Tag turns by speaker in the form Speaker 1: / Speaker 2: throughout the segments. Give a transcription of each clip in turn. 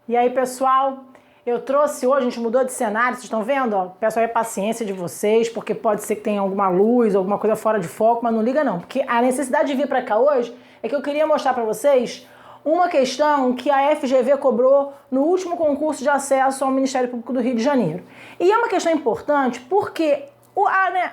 Speaker 1: E aí, pessoal, eu trouxe hoje, a gente mudou de cenário, vocês estão vendo? Ó, peço aí a paciência de vocês, porque pode ser que tenha alguma luz, alguma coisa fora de foco, mas não liga não, porque a necessidade de vir para cá hoje é que eu queria mostrar para vocês uma questão que a FGV cobrou no último concurso de acesso ao Ministério Público do Rio de Janeiro. E é uma questão importante porque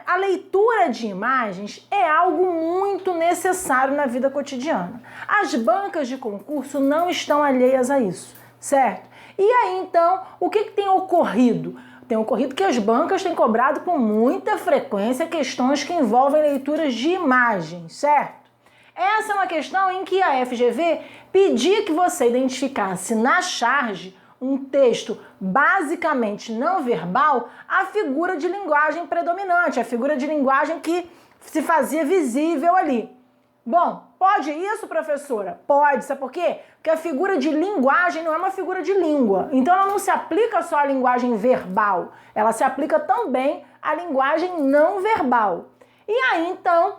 Speaker 1: a leitura de imagens é algo muito necessário na vida cotidiana. As bancas de concurso não estão alheias a isso, certo? E aí, então, o que tem ocorrido? Tem ocorrido que as bancas têm cobrado com muita frequência questões que envolvem leituras de imagens, certo? Essa é uma questão em que a FGV pedia que você identificasse na charge um texto basicamente não verbal, a figura de linguagem predominante, a figura de linguagem que se fazia visível ali. Bom, pode isso, professora? Pode, sabe por quê? Porque a figura de linguagem não é uma figura de língua, então ela não se aplica só à linguagem verbal, ela se aplica também à linguagem não verbal. E aí, então,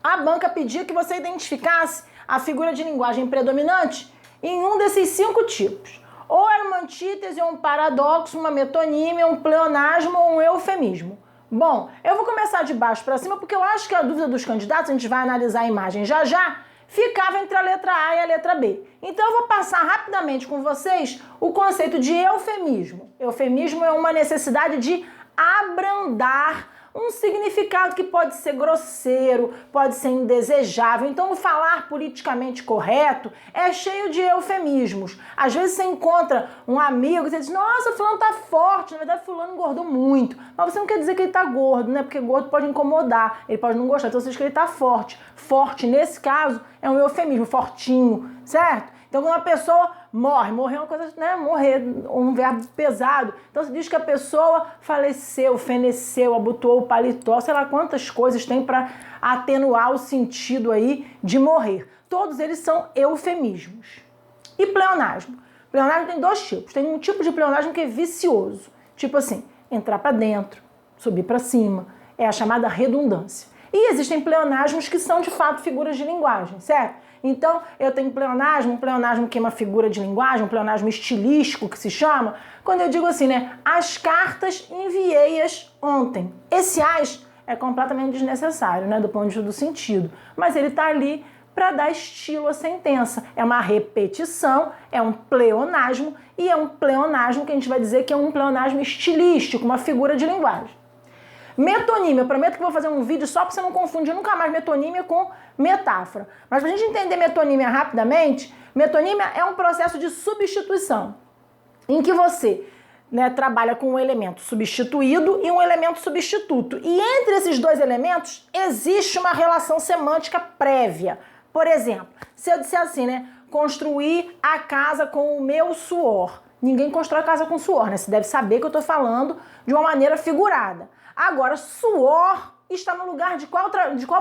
Speaker 1: a banca pedia que você identificasse a figura de linguagem predominante em um desses 5 tipos. Ou era uma antítese, um paradoxo, uma metonímia, um pleonasmo ou um eufemismo. Bom, eu vou começar de baixo para cima porque eu acho que a dúvida dos candidatos, a gente vai analisar a imagem já, ficava entre a letra A e a letra B. Então eu vou passar rapidamente com vocês o conceito de eufemismo. Eufemismo é uma necessidade de abrandar um significado que pode ser grosseiro, pode ser indesejável. Então, o falar politicamente correto é cheio de eufemismos. Às vezes você encontra um amigo e você diz, nossa, fulano tá forte, na verdade fulano engordou muito. Mas você não quer dizer que ele tá gordo, né? Porque gordo pode incomodar, ele pode não gostar, então você diz que ele tá forte. Forte, nesse caso, é um eufemismo, fortinho, certo? Então, quando uma pessoa morrer é uma coisa, né? Morrer, um verbo pesado. Então, se diz que a pessoa faleceu, feneceu, abotoou o paletó, sei lá quantas coisas tem para atenuar o sentido aí de morrer. Todos eles são eufemismos. E pleonasmo? Pleonasmo tem 2 tipos. Tem um tipo de pleonasmo que é vicioso. Tipo assim, entrar para dentro, subir para cima. É a chamada redundância. E existem pleonasmos que são, de fato, figuras de linguagem, certo? Então, eu tenho um pleonasmo que é uma figura de linguagem, um pleonasmo estilístico que se chama, quando eu digo assim, né? As cartas enviei-as ontem. Esse as é completamente desnecessário, né? Do ponto de vista do sentido. Mas ele está ali para dar estilo à sentença. É uma repetição, é um pleonasmo, e é um pleonasmo que a gente vai dizer que é um pleonasmo estilístico, uma figura de linguagem. Metonímia, eu prometo que vou fazer um vídeo só para você não confundir nunca mais metonímia com metáfora. Mas para a gente entender metonímia rapidamente, metonímia é um processo de substituição, em que você, né, trabalha com um elemento substituído e um elemento substituto. E entre esses 2 elementos existe uma relação semântica prévia. Por exemplo, se eu disser assim, né, construir a casa com o meu suor. Ninguém constrói a casa com suor, né? Você deve saber que eu estou falando de uma maneira figurada. Agora, suor está no lugar de qual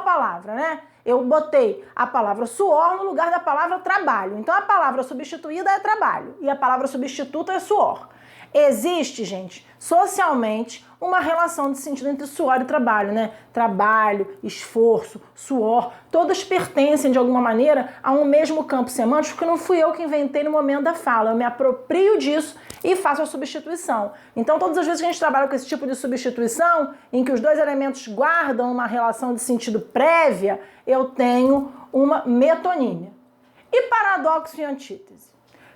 Speaker 1: palavra, né? Eu botei a palavra suor no lugar da palavra trabalho. Então, a palavra substituída é trabalho e a palavra substituta é suor. Existe, gente, socialmente, uma relação de sentido entre suor e trabalho, né? Trabalho, esforço, suor, todas pertencem de alguma maneira a um mesmo campo semântico que não fui eu que inventei no momento da fala. Eu me aproprio disso e faço a substituição. Então, todas as vezes que a gente trabalha com esse tipo de substituição, em que os 2 elementos guardam uma relação de sentido prévia, eu tenho uma metonímia. E paradoxo e antítese?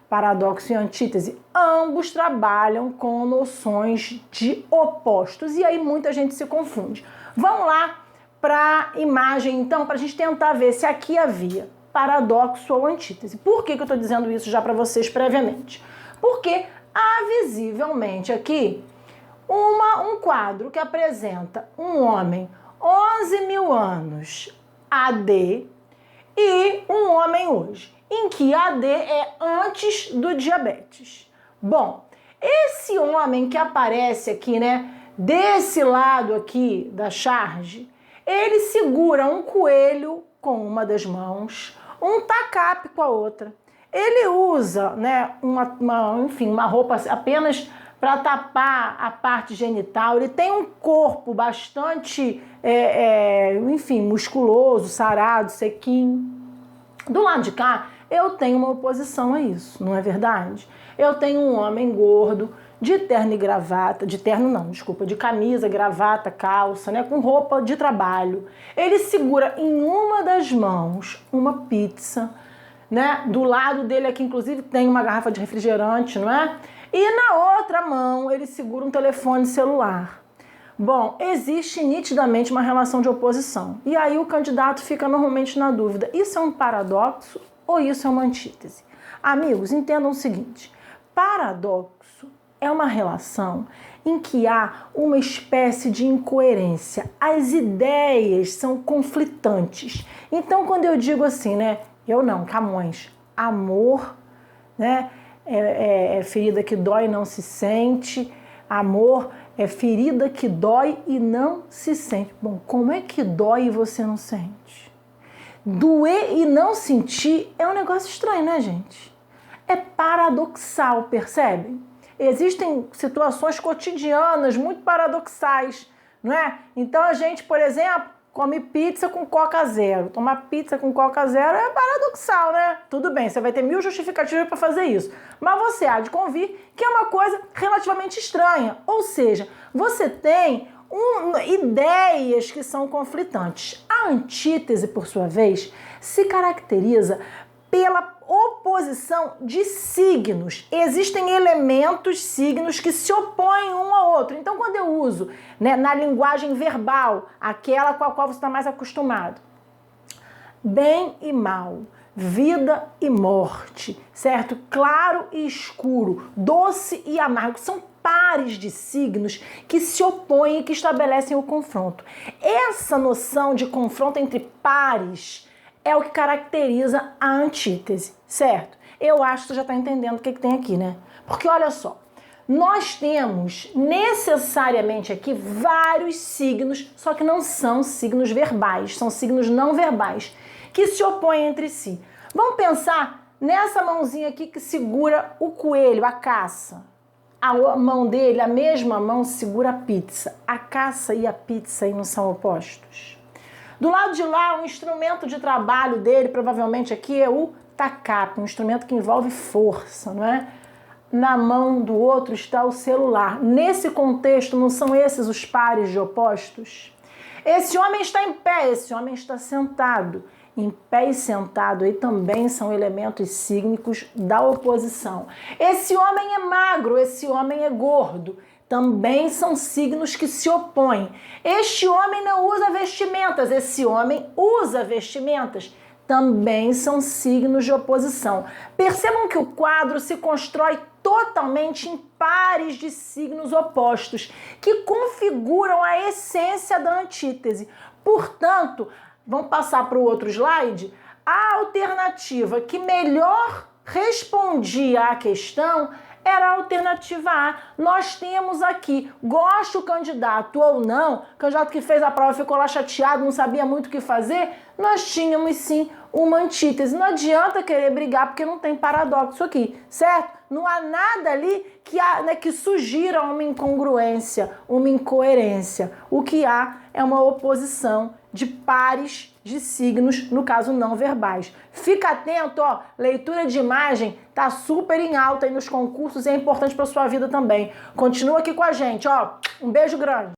Speaker 1: Paradoxo e antítese, ambos trabalham com noções de opostos. E aí muita gente se confunde. Vamos lá para a imagem, então, para a gente tentar ver se aqui havia paradoxo ou antítese. Por que eu estou dizendo isso já para vocês previamente? Porque há visivelmente aqui um quadro que apresenta um homem 11.000 anos AD e um homem hoje, em que AD é antes do diabetes. Bom, esse homem que aparece aqui, né, desse lado aqui da charge, ele segura um coelho com uma das mãos, um tacape com a outra. Ele usa, né, uma roupa apenas para tapar a parte genital. Ele tem um corpo bastante, musculoso, sarado, sequinho. Do lado de cá, eu tenho uma oposição a isso, não é verdade? eu tenho um homem gordo, de terno e gravata, de terno não, desculpa, de camisa, gravata, calça, né, com roupa de trabalho. Ele segura em uma das mãos uma pizza, né, do lado dele aqui inclusive tem uma garrafa de refrigerante, não é? E na outra mão ele segura um telefone celular. Bom, existe nitidamente uma relação de oposição. E aí o candidato fica normalmente na dúvida, isso é um paradoxo ou isso é uma antítese? Amigos, entendam o seguinte, paradoxo é uma relação em que há uma espécie de incoerência. As ideias são conflitantes. Então, quando eu digo assim, né? Eu não, Camões, amor, né? É ferida que dói e não se sente. Amor é ferida que dói e não se sente. Bom, como é que dói e você não sente? Doer e não sentir é um negócio estranho, né, gente? É paradoxal, percebe? Existem situações cotidianas muito paradoxais, não é? Então a gente, por exemplo, come pizza com Coca Zero. Tomar pizza com Coca Zero é paradoxal, né? Tudo bem, você vai ter 1000 justificativas para fazer isso. Mas você há de convir que é uma coisa relativamente estranha. Ou seja, você tem ideias que são conflitantes. A antítese, por sua vez, se caracteriza pela oposição de signos. Existem elementos, signos que se opõem um ao outro. Então, quando eu uso, né, na linguagem verbal, aquela com a qual você está mais acostumado, bem e mal, vida e morte, certo? Claro e escuro, doce e amargo, são pares de signos que se opõem e que estabelecem o confronto. Essa noção de confronto entre pares é o que caracteriza a antítese, certo? Eu acho que você já está entendendo o que tem aqui, né? Porque olha só, nós temos necessariamente aqui vários signos, só que não são signos verbais, são signos não verbais, que se opõem entre si. Vamos pensar nessa mãozinha aqui que segura o coelho, a caça. A mão dele, a mesma mão, segura a pizza. A caça e a pizza aí não são opostos? Do lado de lá, o instrumento de trabalho dele, provavelmente aqui, é o tacape, um instrumento que envolve força, não é? Na mão do outro está o celular. Nesse contexto, não são esses os pares de opostos? Esse homem está em pé, esse homem está sentado. Em pé e sentado aí também são elementos sígnicos da oposição. Esse homem é magro, esse homem é gordo. Também são signos que se opõem. Este homem não usa vestimentas, esse homem usa vestimentas. Também são signos de oposição. Percebam que o quadro se constrói totalmente em pares de signos opostos, que configuram a essência da antítese. Portanto, vamos passar para o outro slide, a alternativa que melhor respondia à questão era a alternativa A. Nós temos aqui, gosta o candidato ou não, candidato que fez a prova ficou lá chateado, não sabia muito o que fazer, nós tínhamos sim uma antítese. Não adianta querer brigar porque não tem paradoxo aqui, certo? Não há nada ali que sugira uma incongruência, uma incoerência. O que há é uma oposição de pares de signos, no caso não verbais. Fica atento, ó, leitura de imagem tá super em alta aí nos concursos e é importante para sua vida também. Continua aqui com a gente, ó. Um beijo grande.